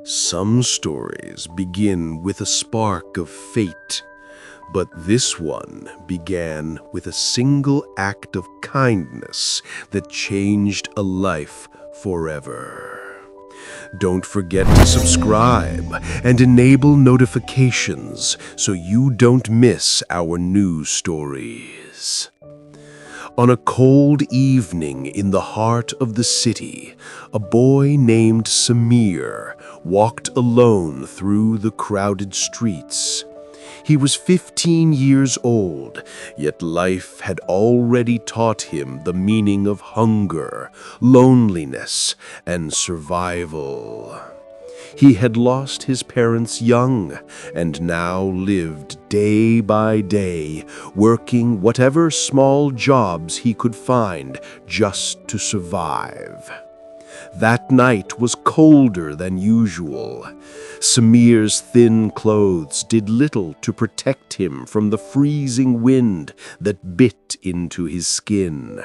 Some stories begin with a spark of fate, but this one began with a single act of kindness that changed a life forever. Don't forget to subscribe and enable notifications so you don't miss our new stories. On a cold evening in the heart of the city, a boy named Samir walked alone through the crowded streets. He was 15 years old, yet life had already taught him the meaning of hunger, loneliness, and survival. He had lost his parents young and now lived day by day, working whatever small jobs he could find just to survive. That night was colder than usual. Samir's thin clothes did little to protect him from the freezing wind that bit into his skin.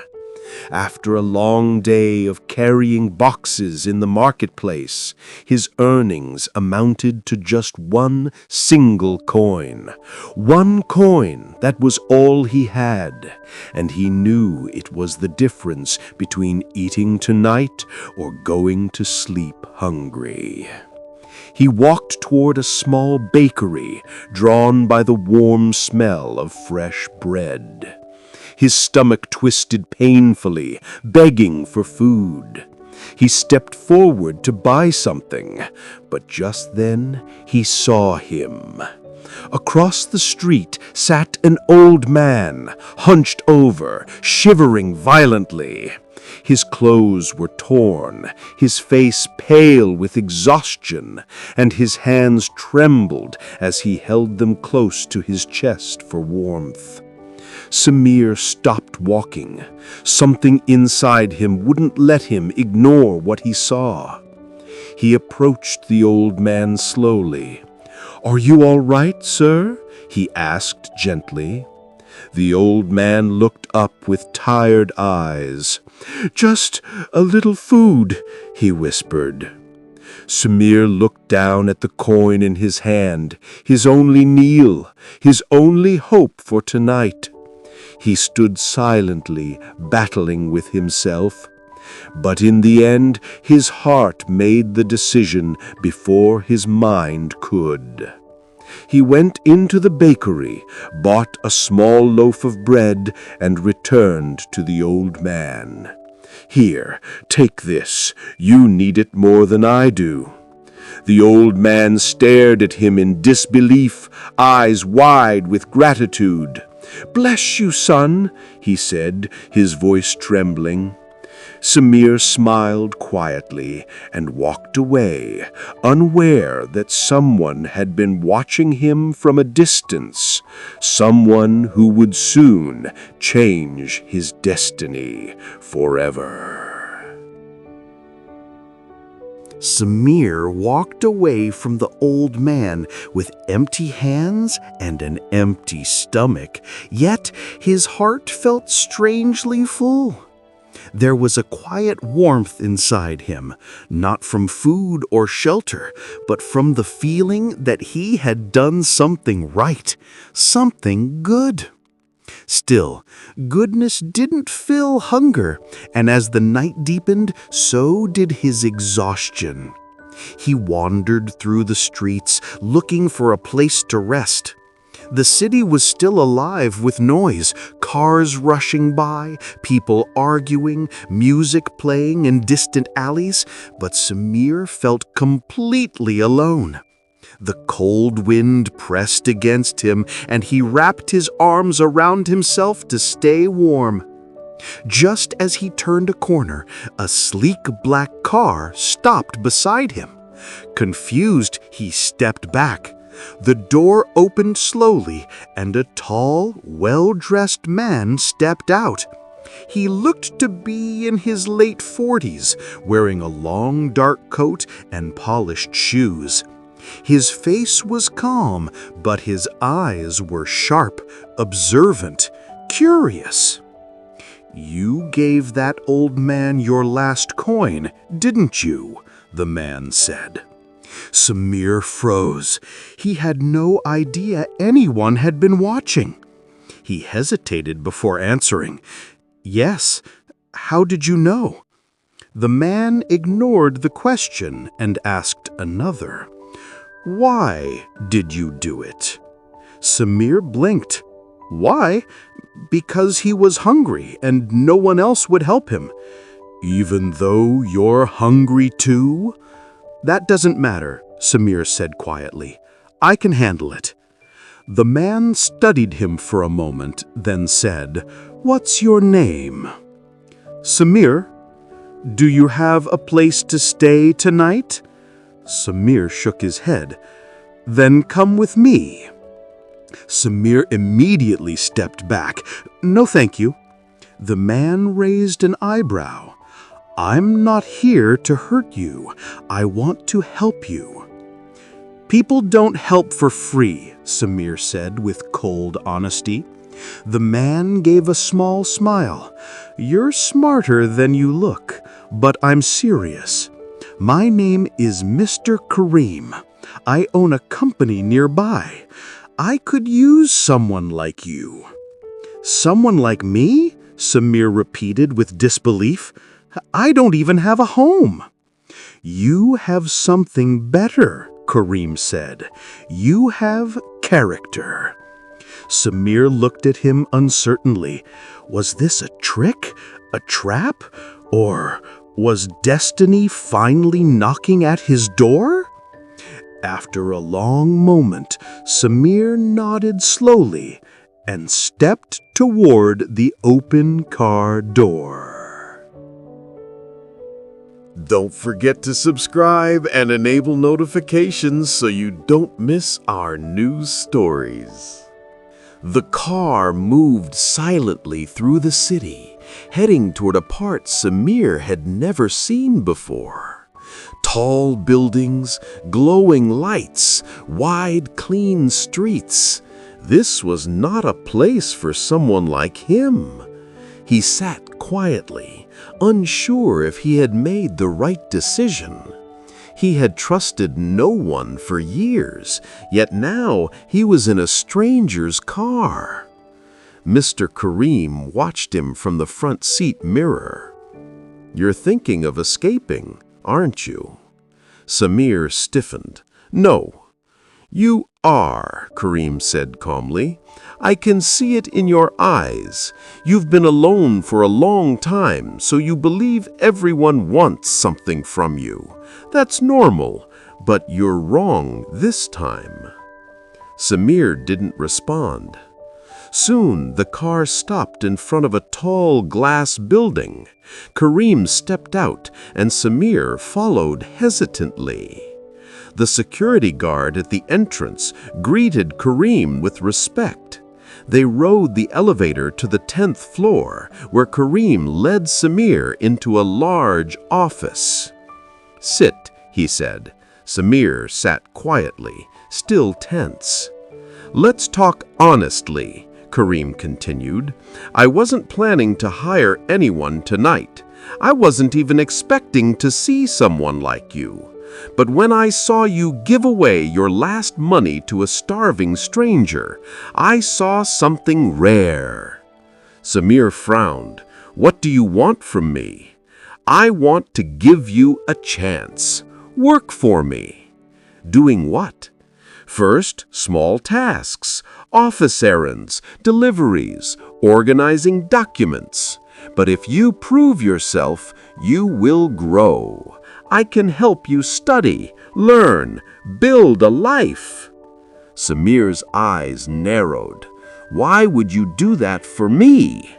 After a long day of carrying boxes in the marketplace, his earnings amounted to just one single coin. One coin that was all he had, and he knew it was the difference between eating tonight or going to sleep hungry. He walked toward a small bakery, drawn by the warm smell of fresh bread. His stomach twisted painfully, begging for food. He stepped forward to buy something, but just then he saw him. Across the street sat an old man, hunched over, shivering violently. His clothes were torn, his face pale with exhaustion, and his hands trembled as he held them close to his chest for warmth. Samir stopped walking. Something inside him wouldn't let him ignore what he saw. He approached the old man slowly. "Are you all right, sir?" he asked gently. The old man looked up with tired eyes. "Just a little food," he whispered. Samir looked down at the coin in his hand, his only meal, his only hope for tonight. He stood silently, battling with himself. But in the end, his heart made the decision before his mind could. He went into the bakery, bought a small loaf of bread, and returned to the old man. "Here, take this. You need it more than I do." The old man stared at him in disbelief, eyes wide with gratitude. "Bless you, son," he said, his voice trembling. Samir smiled quietly and walked away, unaware that someone had been watching him from a distance, someone who would soon change his destiny forever. Samir walked away from the old man with empty hands and an empty stomach, yet his heart felt strangely full. There was a quiet warmth inside him, not from food or shelter, but from the feeling that he had done something right, something good. Still, goodness didn't fill hunger, and as the night deepened, so did his exhaustion. He wandered through the streets, looking for a place to rest. The city was still alive with noise, cars rushing by, people arguing, music playing in distant alleys, but Samir felt completely alone. The cold wind pressed against him, and he wrapped his arms around himself to stay warm. Just as he turned a corner, a sleek black car stopped beside him. Confused, he stepped back. The door opened slowly, and a tall, well-dressed man stepped out. He looked to be in his late 40s, wearing a long dark coat and polished shoes. His face was calm, but his eyes were sharp, observant, curious. "You gave that old man your last coin, didn't you?" the man said. Samir froze. He had no idea anyone had been watching. He hesitated before answering. "Yes, how did you know?" The man ignored the question and asked another. "Why did you do it?" Samir blinked. "Why? Because he was hungry and no one else would help him." "Even though you're hungry too?" "That doesn't matter," Samir said quietly. "I can handle it." The man studied him for a moment, then said, "What's your name?" "Samir." "Do you have a place to stay tonight?" Samir shook his head. "Then come with me." Samir immediately stepped back. "No, thank you." The man raised an eyebrow. "I'm not here to hurt you. I want to help you." "People don't help for free," Samir said with cold honesty. The man gave a small smile. "You're smarter than you look, but I'm serious. My name is Mr. Kareem. I own a company nearby. I could use someone like you." "Someone like me?" Samir repeated with disbelief. "I don't even have a home." "You have something better," Kareem said. "You have character." Samir looked at him uncertainly. Was this a trick? A trap? Or was destiny finally knocking at his door? After a long moment, Samir nodded slowly and stepped toward the open car door. Don't forget to subscribe and enable notifications so you don't miss our new stories. The car moved silently through the city, heading toward a part Samir had never seen before. Tall buildings, glowing lights, wide, clean streets. This was not a place for someone like him. He sat quietly, unsure if he had made the right decision. He had trusted no one for years, yet now he was in a stranger's car. Mr. Kareem watched him from the front seat mirror. "You're thinking of escaping, aren't you?" Samir stiffened. "No." "You are," Kareem said calmly. "I can see it in your eyes. You've been alone for a long time, so you believe everyone wants something from you. That's normal, but you're wrong this time." Samir didn't respond. Soon, the car stopped in front of a tall glass building. Kareem stepped out, and Samir followed hesitantly. The security guard at the entrance greeted Kareem with respect. They rode the elevator to the 10th floor, where Kareem led Samir into a large office. "Sit," he said. Samir sat quietly, still tense. "Let's talk honestly," Kareem continued. "I wasn't planning to hire anyone tonight. I wasn't even expecting to see someone like you. But when I saw you give away your last money to a starving stranger, I saw something rare." Samir frowned. "What do you want from me?" "I want to give you a chance. Work for me." "Doing what?" "First, small tasks, office errands, deliveries, organizing documents. But if you prove yourself, you will grow. I can help you study, learn, build a life." Samir's eyes narrowed. "Why would you do that for me?"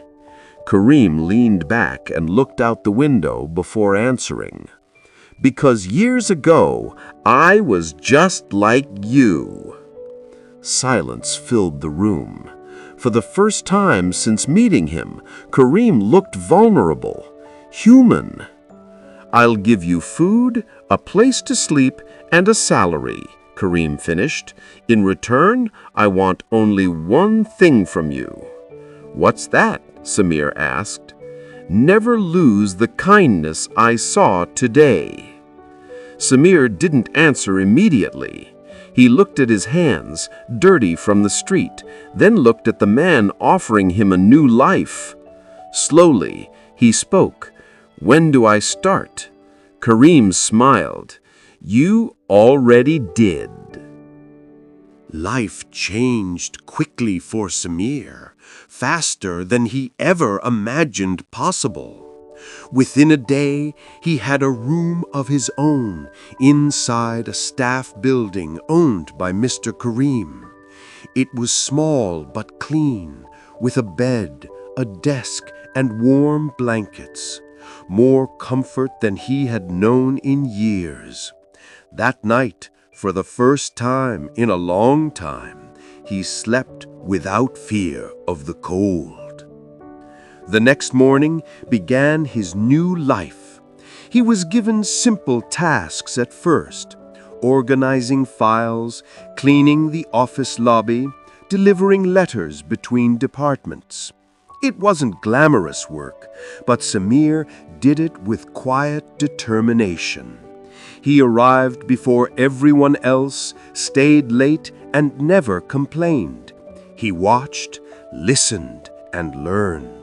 Kareem leaned back and looked out the window before answering. "Because years ago, I was just like you." Silence filled the room. For the first time since meeting him, Kareem looked vulnerable, human. "I'll give you food, a place to sleep, and a salary," Kareem finished. "In return, I want only one thing from you." "What's that?" Samir asked. "Never lose the kindness I saw today." Samir didn't answer immediately. He looked at his hands, dirty from the street, then looked at the man offering him a new life. Slowly, he spoke. "When do I start?" Karim smiled. "You already did." Life changed quickly for Samir, faster than he ever imagined possible. Within a day, he had a room of his own inside a staff building owned by Mr. Karim. It was small but clean, with a bed, a desk, and warm blankets. More comfort than he had known in years. That night, for the first time in a long time, he slept without fear of the cold. The next morning began his new life. He was given simple tasks at first: organizing files, cleaning the office lobby, delivering letters between departments. It wasn't glamorous work, but Samir did it with quiet determination. He arrived before everyone else, stayed late, and never complained. He watched, listened, and learned.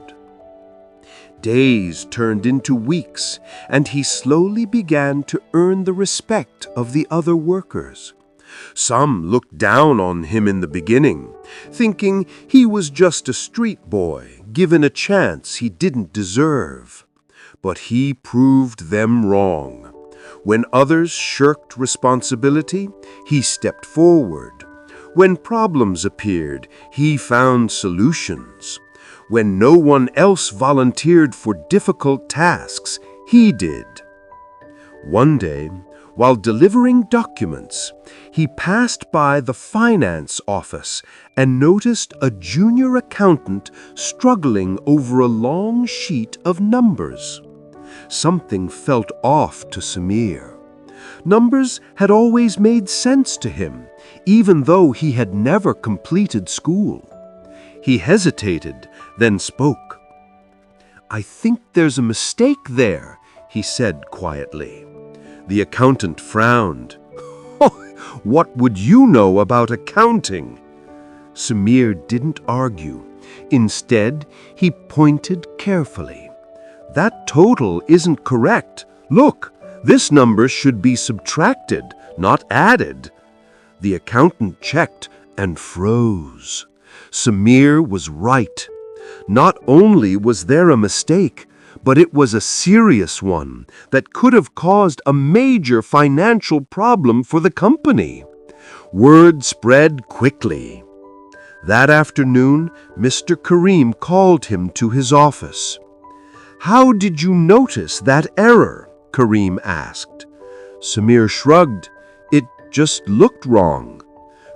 Days turned into weeks, and he slowly began to earn the respect of the other workers. Some looked down on him in the beginning, thinking he was just a street boy given a chance he didn't deserve. But he proved them wrong. When others shirked responsibility, he stepped forward. When problems appeared, he found solutions. When no one else volunteered for difficult tasks, he did. One day, while delivering documents, he passed by the finance office and noticed a junior accountant struggling over a long sheet of numbers. Something felt off to Samir. Numbers had always made sense to him, even though he had never completed school. He hesitated, then spoke. "I think there's a mistake there," he said quietly. The accountant frowned. "What would you know about accounting?" Samir didn't argue. Instead, he pointed carefully. "That total isn't correct. Look, this number should be subtracted, not added." The accountant checked and froze. Samir was right. Not only was there a mistake, but it was a serious one that could have caused a major financial problem for the company. Word spread quickly. That afternoon, Mr. Karim called him to his office. "How did you notice that error?" Karim asked. Samir shrugged. "It just looked wrong."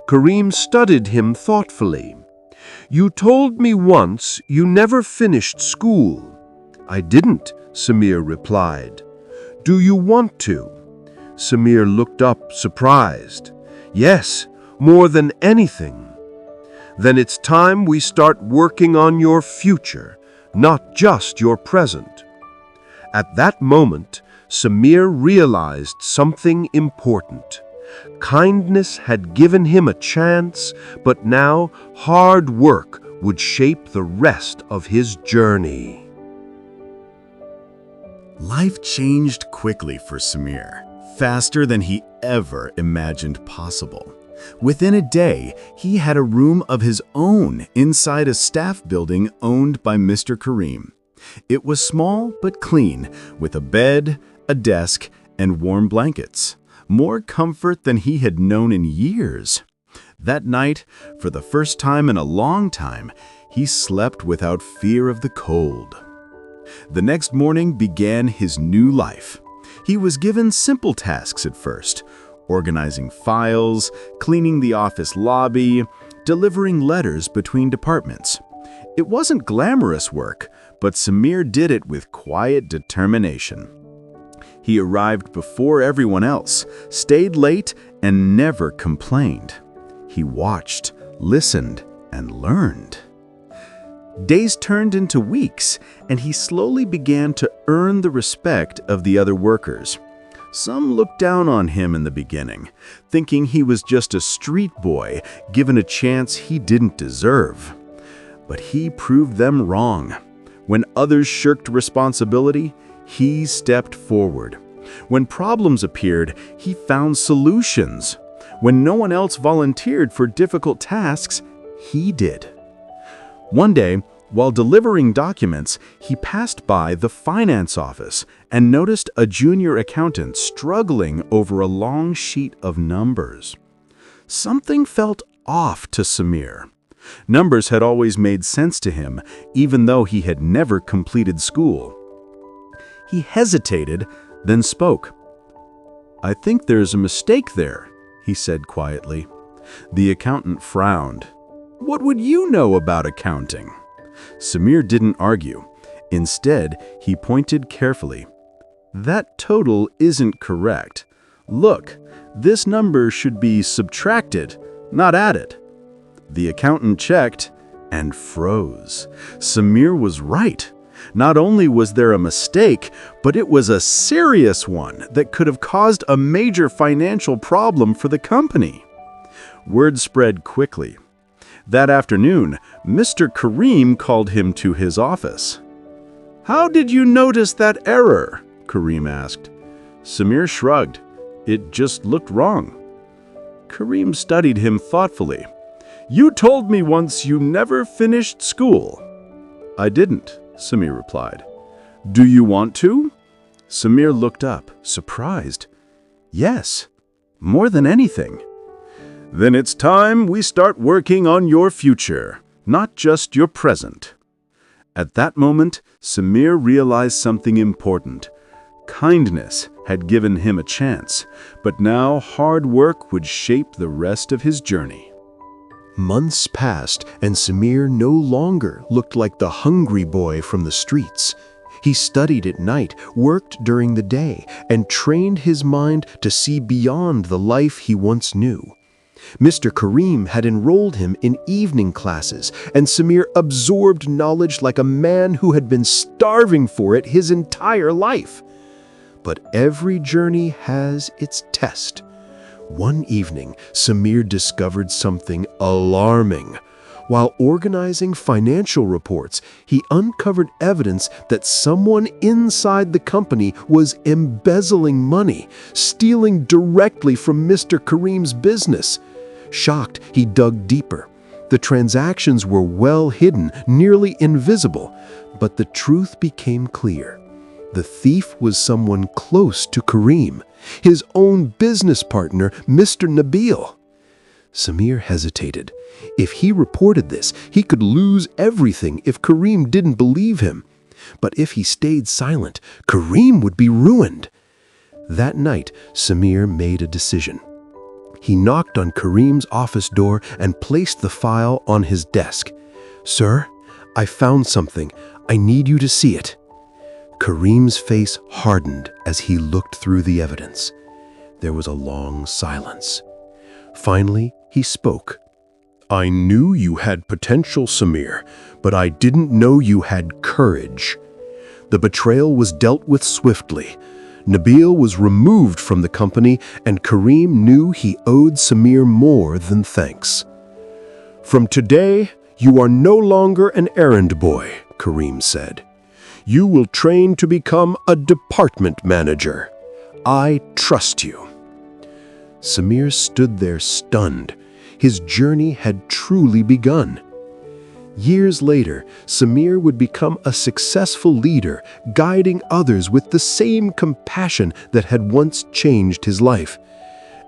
Karim studied him thoughtfully. "You told me once you never finished school." "I didn't," Samir replied. "Do you want to?" Samir looked up, surprised. "Yes, more than anything." "Then it's time we start working on your future, not just your present." At that moment, Samir realized something important. Kindness had given him a chance, but now hard work would shape the rest of his journey. Life changed quickly for Samir, faster than he ever imagined possible. Within a day, he had a room of his own inside a staff building owned by Mr. Karim. It was small but clean, with a bed, a desk, and warm blankets. More comfort than he had known in years. That night, for the first time in a long time, he slept without fear of the cold. The next morning began his new life. He was given simple tasks at first: organizing files, cleaning the office lobby, delivering letters between departments. It wasn't glamorous work, but Samir did it with quiet determination. He arrived before everyone else, stayed late, and never complained. He watched, listened, and learned. Days turned into weeks, and he slowly began to earn the respect of the other workers. Some looked down on him in the beginning, thinking he was just a street boy given a chance he didn't deserve. But he proved them wrong. When others shirked responsibility, he stepped forward. When problems appeared, he found solutions. When no one else volunteered for difficult tasks, he did. One day, while delivering documents, he passed by the finance office and noticed a junior accountant struggling over a long sheet of numbers. Something felt off to Samir. Numbers had always made sense to him, even though he had never completed school. He hesitated, then spoke. "I think there's a mistake there," he said quietly. The accountant frowned. "What would you know about accounting?" Samir didn't argue. Instead, he pointed carefully. "That total isn't correct. Look, this number should be subtracted, not added." The accountant checked and froze. Samir was right. Not only was there a mistake, but it was a serious one that could have caused a major financial problem for the company. Word spread quickly. That afternoon, Mr. Karim called him to his office. "How did you notice that error?" Karim asked. Samir shrugged. "It just looked wrong." Karim studied him thoughtfully. "You told me once you never finished school." "I didn't," Samir replied. "Do you want to?" Samir looked up, surprised. "Yes, more than anything." "Then it's time we start working on your future, not just your present." At that moment, Samir realized something important. Kindness had given him a chance, but now hard work would shape the rest of his journey. Months passed, and Samir no longer looked like the hungry boy from the streets. He studied at night, worked during the day, and trained his mind to see beyond the life he once knew. Mr. Karim had enrolled him in evening classes, and Samir absorbed knowledge like a man who had been starving for it his entire life. But every journey has its test. One evening, Samir discovered something alarming. While organizing financial reports, he uncovered evidence that someone inside the company was embezzling money, stealing directly from Mr. Karim's business. Shocked, he dug deeper. The transactions were well hidden, nearly invisible, but the truth became clear. The thief was someone close to Karim, his own business partner, Mr. Nabil. Samir hesitated. If he reported this, he could lose everything if Karim didn't believe him. But if he stayed silent, Karim would be ruined. That night, Samir made a decision. He knocked on Karim's office door and placed the file on his desk. "Sir, I found something. I need you to see it." Karim's face hardened as he looked through the evidence. There was a long silence. Finally, he spoke. "I knew you had potential, Samir, but I didn't know you had courage." The betrayal was dealt with swiftly. Nabil was removed from the company, and Karim knew he owed Samir more than thanks. "From today, you are no longer an errand boy," Karim said. "You will train to become a department manager. I trust you." Samir stood there stunned. His journey had truly begun. Years later, Samir would become a successful leader, guiding others with the same compassion that had once changed his life.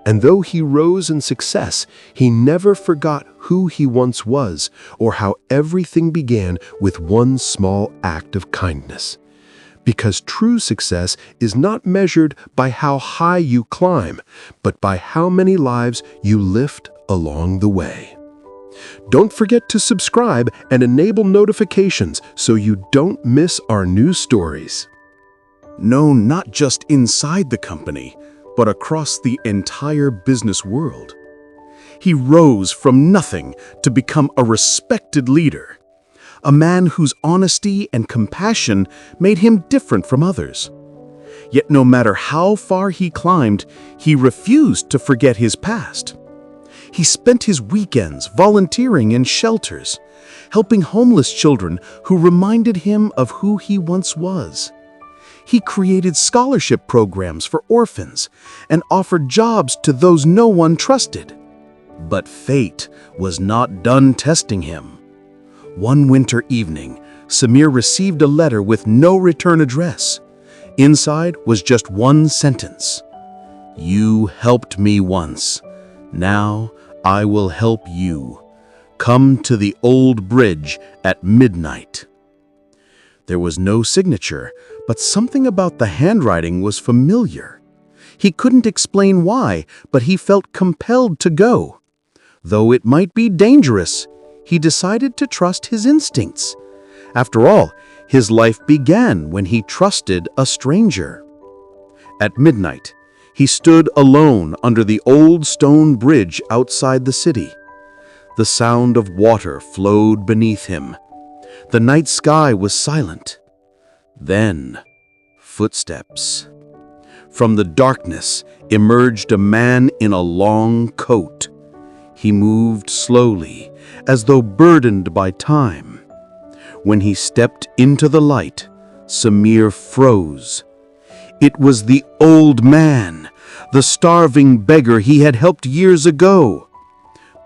And though he rose in success, he never forgot who he once was or how everything began with one small act of kindness. Because true success is not measured by how high you climb, but by how many lives you lift along the way. Don't forget to subscribe and enable notifications so you don't miss our new stories. Known not just inside the company, but across the entire business world. He rose from nothing to become a respected leader, a man whose honesty and compassion made him different from others. Yet no matter how far he climbed, he refused to forget his past. He spent his weekends volunteering in shelters, helping homeless children who reminded him of who he once was. He created scholarship programs for orphans and offered jobs to those no one trusted. But fate was not done testing him. One winter evening, Samir received a letter with no return address. Inside was just one sentence: "You helped me once. Now I will help you. Come to the old bridge at midnight." There was no signature, but something about the handwriting was familiar. He couldn't explain why, but he felt compelled to go. Though it might be dangerous, he decided to trust his instincts. After all, his life began when he trusted a stranger. At midnight, he stood alone under the old stone bridge outside the city. The sound of water flowed beneath him. The night sky was silent. Then, footsteps. From the darkness emerged a man in a long coat. He moved slowly, as though burdened by time. When he stepped into the light, Samir froze. It was the old man, the starving beggar he had helped years ago.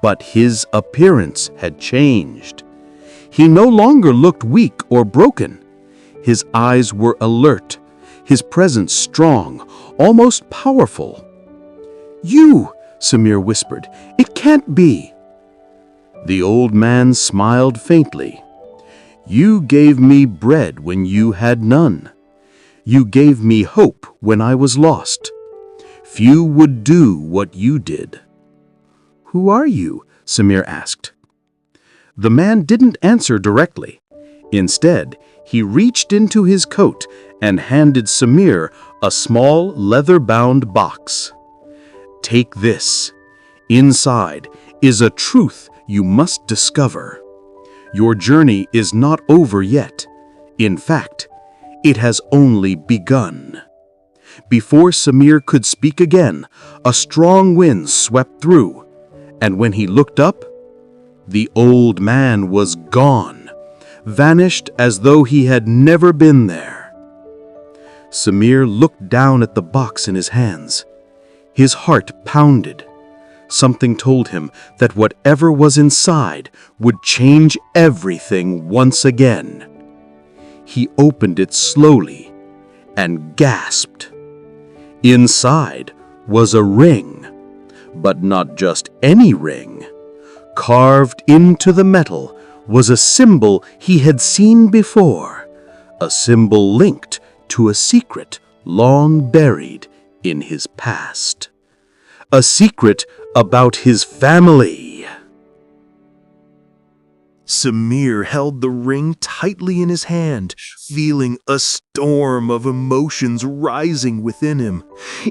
But his appearance had changed. He no longer looked weak or broken. His eyes were alert, his presence strong, almost powerful. "You!" Samir whispered. "It can't be." The old man smiled faintly. "You gave me bread when you had none. You gave me hope when I was lost. Few would do what you did." "Who are you?" Samir asked. The man didn't answer directly. Instead, he reached into his coat and handed Samir a small leather-bound box. "Take this. Inside is a truth you must discover. Your journey is not over yet. In fact, it has only begun." Before Samir could speak again, a strong wind swept through, and when he looked up, the old man was gone, vanished as though he had never been there. Samir looked down at the box in his hands. His heart pounded. Something told him that whatever was inside would change everything once again. He opened it slowly and gasped. Inside was a ring, but not just any ring. Carved into the metal was a symbol he had seen before, a symbol linked to a secret long buried in his past. A secret about his family. Samir held the ring tightly in his hand, feeling a storm of emotions rising within him.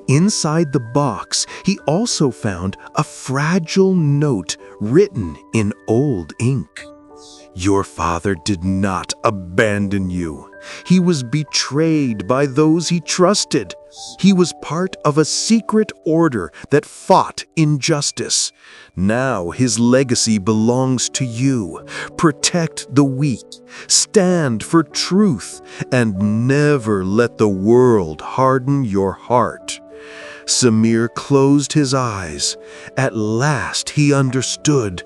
Inside the box, he also found a fragile note written in old ink. "Your father did not abandon you. He was betrayed by those he trusted. He was part of a secret order that fought injustice. Now his legacy belongs to you. Protect the weak, stand for truth, and never let the world harden your heart." Samir closed his eyes. At last he understood.